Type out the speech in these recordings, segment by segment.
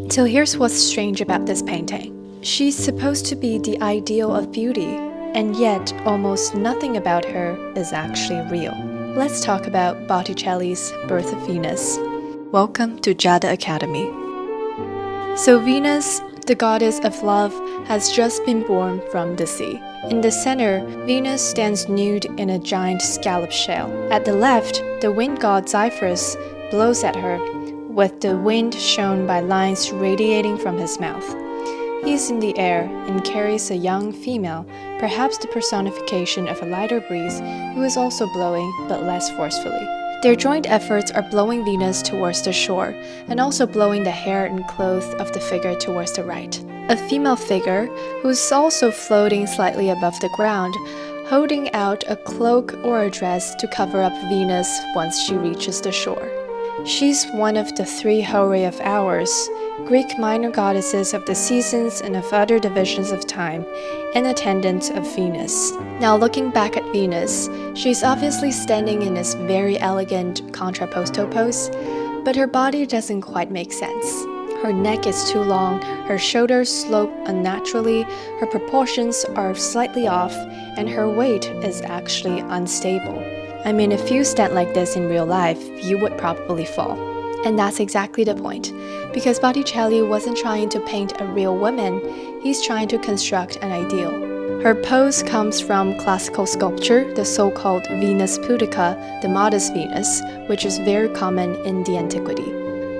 So here's what's strange about this painting. She's supposed to be the ideal of beauty, and yet almost nothing about her is actually real. Let's talk about Botticelli's Birth of Venus. Welcome to Jada Academy. So Venus, the goddess of love, has just been born from the sea. In the center, Venus stands nude in a giant scallop shell. At the left, the wind god Zephyrus blows at her, with the wind shown by lines radiating from his mouth. He is in the air and carries a young female, perhaps the personification of a lighter breeze, who is also blowing but less forcefully. Their joint efforts are blowing Venus towards the shore and also blowing the hair and clothes of the figure towards the right. A female figure, who is also floating slightly above the ground, holding out a cloak or a dress to cover up Venus once she reaches the shore. She's one of the three Horae of Hours, Greek minor goddesses of the seasons and of other divisions of time, and attendant of Venus. Now looking back at Venus, she's obviously standing in this very elegant contrapposto pose, but her body doesn't quite make sense. Her neck is too long, her shoulders slope unnaturally, her proportions are slightly off, and her weight is actually unstable. I mean, if you stand like this in real life, you would probably fall. And that's exactly the point. Because Botticelli wasn't trying to paint a real woman, he's trying to construct an ideal. Her pose comes from classical sculpture, the so-called Venus Pudica, the modest Venus, which is very common in the antiquity.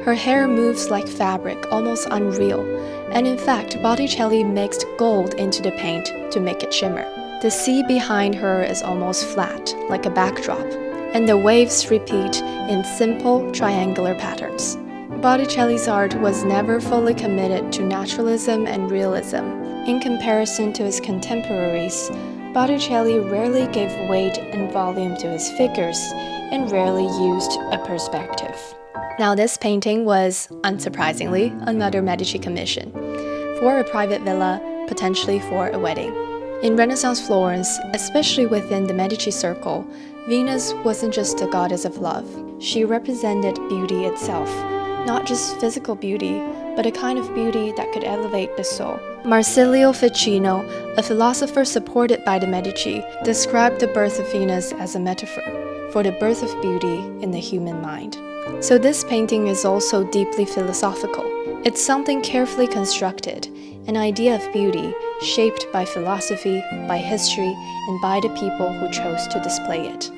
Her hair moves like fabric, almost unreal, and in fact, Botticelli mixed gold into the paint to make it shimmer. The sea behind her is almost flat, like a backdrop, and the waves repeat in simple triangular patterns. Botticelli's art was never fully committed to naturalism and realism. In comparison to his contemporaries, Botticelli rarely gave weight and volume to his figures and rarely used a perspective. Now this painting was, unsurprisingly, another Medici commission, for a private villa, potentially for a wedding. In Renaissance Florence, especially within the Medici circle, Venus wasn't just a goddess of love. She represented beauty itself, not just physical beauty, but a kind of beauty that could elevate the soul. Marsilio Ficino, a philosopher supported by the Medici, described the birth of Venus as a metaphor for the birth of beauty in the human mind. So this painting is also deeply philosophical. It's something carefully constructed, an idea of beauty shaped by philosophy, by history, and by the people who chose to display it.